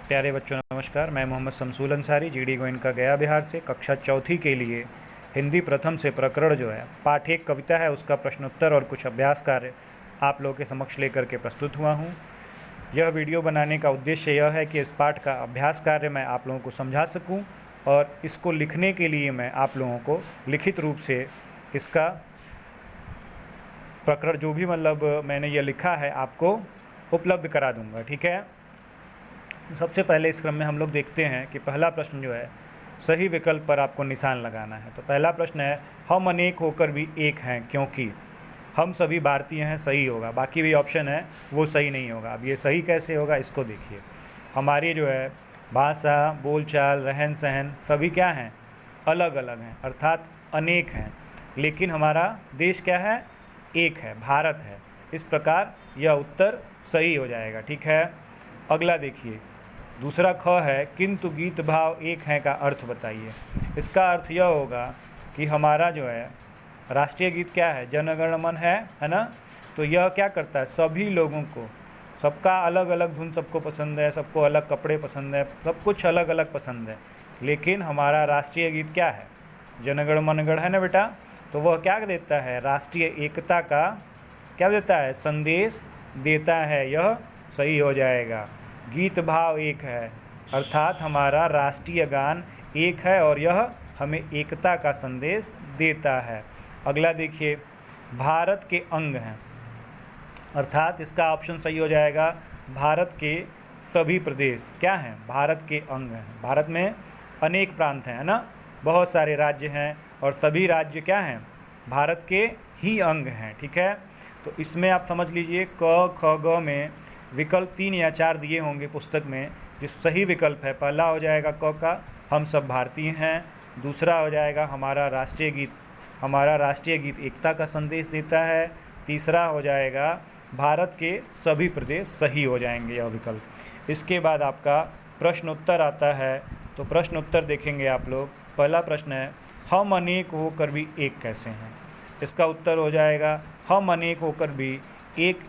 प्यारे बच्चों नमस्कार। मैं मोहम्मद शमसूल अंसारी जीडी गोयनका गया बिहार से कक्षा चौथी के लिए हिंदी प्रथम से प्रकरण जो है पाठ एक कविता है उसका प्रश्नोत्तर और कुछ अभ्यास कार्य आप लोगों के समक्ष लेकर के प्रस्तुत हुआ हूँ। यह वीडियो बनाने का उद्देश्य यह है कि इस पाठ का अभ्यास कार्य मैं आप लोगों को समझा सकूँ और इसको लिखने के लिए मैं आप लोगों को लिखित रूप से इसका प्रकरण जो भी मैंने यह लिखा है आपको उपलब्ध करा दूंगा। ठीक है। सबसे पहले इस क्रम में हम लोग देखते हैं कि पहला प्रश्न जो है सही विकल्प पर आपको निशान लगाना है। तो पहला प्रश्न है हम अनेक होकर भी एक हैं क्योंकि हम सभी भारतीय हैं, सही होगा। बाकी भी ऑप्शन है वो सही नहीं होगा। अब ये सही कैसे होगा इसको देखिए। हमारी जो है भाषा, बोलचाल, रहन सहन सभी क्या हैं, अलग अलग हैं, अर्थात अनेक हैं, लेकिन हमारा देश क्या है, एक है, भारत है। इस प्रकार यह उत्तर सही हो जाएगा। ठीक है। अगला देखिए, दूसरा ख है किंतु गीत भाव एक हैं का अर्थ बताइए। इसका अर्थ यह होगा कि हमारा जो है राष्ट्रीय गीत क्या है, जन गण मन है ना। तो यह क्या करता है, सभी लोगों को, सबका अलग अलग धुन सबको पसंद है, सबको अलग कपड़े पसंद है, सब कुछ अलग अलग पसंद है, लेकिन हमारा राष्ट्रीय गीत क्या है, जन गण मन गण है ना बेटा। तो वह क्या देता है, राष्ट्रीय एकता का क्या देता है, संदेश देता है। यह सही हो जाएगा। गीत भाव एक है अर्थात हमारा राष्ट्रीय गान एक है और यह हमें एकता का संदेश देता है। अगला देखिए, भारत के अंग हैं अर्थात इसका ऑप्शन सही हो जाएगा। भारत के सभी प्रदेश क्या हैं, भारत के अंग हैं। भारत में अनेक प्रांत हैं, है ना, बहुत सारे राज्य हैं और सभी राज्य क्या हैं, भारत के ही अंग हैं। ठीक है। तो इसमें आप समझ लीजिए क ख ग में विकल्प 3 या 4 दिए होंगे पुस्तक में। जो सही विकल्प है, पहला हो जाएगा क का हम सब भारतीय हैं, दूसरा हो जाएगा हमारा राष्ट्रीय गीत एकता का संदेश देता है, तीसरा हो जाएगा भारत के सभी प्रदेश, सही हो जाएंगे यह विकल्प। इसके बाद आपका प्रश्न उत्तर आता है। तो प्रश्न उत्तर देखेंगे आप लोग। पहला प्रश्न है हम अनेक होकर भी एक कैसे हैं। इसका उत्तर हो जाएगा हम अनेक होकर भी एक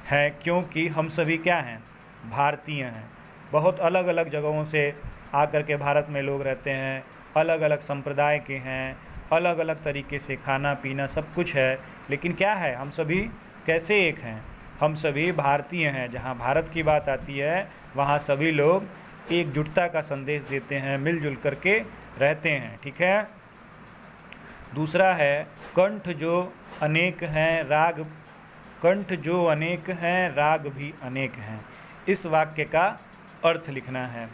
है क्योंकि हम सभी क्या हैं, भारतीय हैं। बहुत अलग अलग जगहों से आकर के भारत में लोग रहते हैं, अलग अलग संप्रदाय के हैं, अलग अलग तरीके से खाना पीना सब कुछ है, लेकिन क्या है, हम सभी कैसे एक हैं, हम सभी भारतीय हैं। जहाँ भारत की बात आती है वहाँ सभी लोग एकजुटता का संदेश देते हैं, मिलजुल करके रहते हैं। ठीक है। दूसरा है कंठ जो अनेक हैं राग भी अनेक हैं। इस वाक्य का अर्थ लिखना है।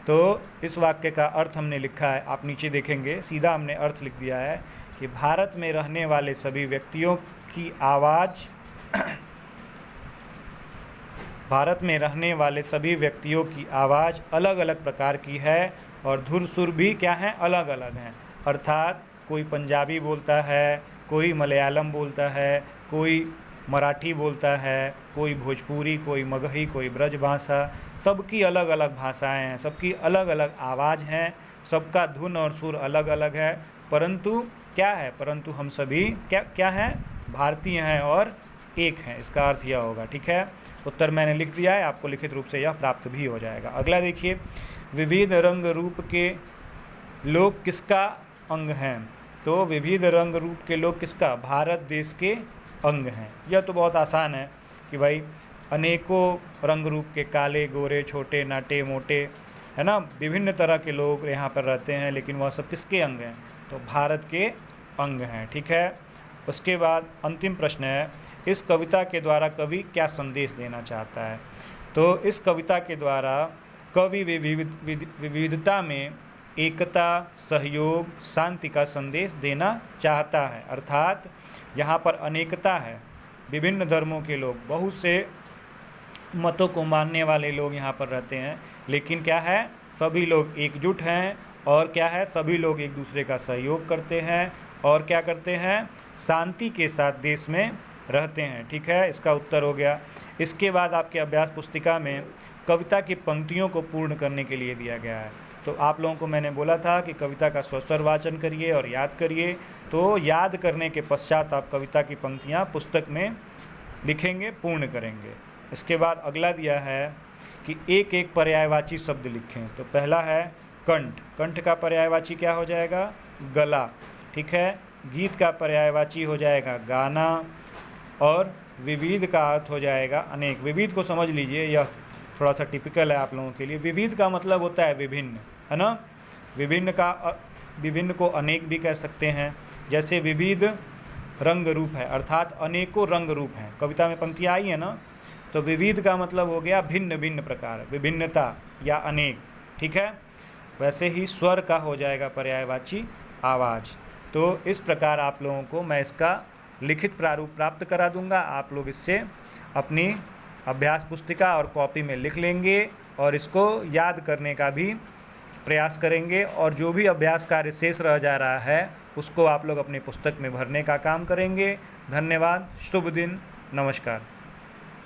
तो इस वाक्य का अर्थ हमने लिखा है, आप नीचे देखेंगे, सीधा हमने अर्थ लिख दिया है कि भारत में रहने वाले सभी व्यक्तियों की आवाज़ भारत में रहने वाले सभी व्यक्तियों की आवाज़ अलग अलग प्रकार की है और धुर सुर भी क्या है, अलग अलग हैं। अर्थात कोई पंजाबी बोलता है, कोई मलयालम बोलता है, कोई मराठी बोलता है, कोई भोजपुरी, कोई मगही, कोई ब्रज भाषा, सबकी अलग अलग भाषाएं हैं, सबकी अलग अलग आवाज़ हैं, सबका धुन और सुर अलग अलग है, परंतु क्या है, परंतु हम सभी क्या हैं, भारतीय हैं और एक हैं। इसका अर्थ यह होगा। ठीक है। उत्तर मैंने लिख दिया है, आपको लिखित रूप से यह प्राप्त भी हो जाएगा। अगला देखिए, विविध रंग रूप के लोग किसका अंग हैं। तो विविध रंग रूप के लोग किसका, भारत देश के अंग हैं। यह तो बहुत आसान है कि भाई अनेकों रंग रूप के, काले गोरे छोटे नाटे मोटे, है ना, विभिन्न तरह के लोग यहाँ पर रहते हैं, लेकिन वह सब किसके अंग हैं, तो भारत के अंग हैं। ठीक है। उसके बाद अंतिम प्रश्न है इस कविता के द्वारा कवि क्या संदेश देना चाहता है। तो इस कविता के द्वारा कवि विविधता में एकता, सहयोग, शांति का संदेश देना चाहता है। अर्थात यहाँ पर अनेकता है, विभिन्न धर्मों के लोग, बहुत से मतों को मानने वाले लोग यहाँ पर रहते हैं, लेकिन क्या है, सभी लोग एकजुट हैं और क्या है, सभी लोग एक दूसरे का सहयोग करते हैं और क्या करते हैं, शांति के साथ देश में रहते हैं। ठीक है। इसका उत्तर हो गया। इसके बाद आपके अभ्यास पुस्तिका में कविता की पंक्तियों को पूर्ण करने के लिए दिया गया है। तो आप लोगों को मैंने बोला था कि कविता का स्वस्वर वाचन करिए और याद करिए। तो याद करने के पश्चात आप कविता की पंक्तियाँ पुस्तक में लिखेंगे, पूर्ण करेंगे। इसके बाद अगला दिया है कि एक एक पर्यायवाची शब्द लिखें। तो पहला है कंठ, कंठ का पर्यायवाची क्या हो जाएगा? गला, ठीक है। गीत का पर्यायवाची हो जाएगा गाना, और विविध का अर्थ हो जाएगा अनेक। विविध को समझ लीजिए, यह थोड़ा सा टिपिकल है आप लोगों के लिए। विविध का मतलब होता है विभिन्न, है ना। विभिन्न को अनेक भी कह सकते हैं। जैसे विविध रंग रूप है, अर्थात अनेकों रंग रूप हैं। कविता में पंक्तियाँ आई है ना, तो विविध का मतलब हो गया भिन्न भिन्न प्रकार, विभिन्नता या अनेक, ठीक है। वैसे ही स्वर का हो जाएगा पर्यायवाची आवाज़। तो इस प्रकार आप लोगों को मैं इसका लिखित प्रारूप प्राप्त करा दूंगा। आप लोग इससे अपनी अभ्यास पुस्तिका और कॉपी में लिख लेंगे और इसको याद करने का भी प्रयास करेंगे, और जो भी अभ्यास कार्य शेष रह जा रहा है उसको आप लोग अपनी पुस्तक में भरने का काम करेंगे। धन्यवाद, शुभ दिन, नमस्कार।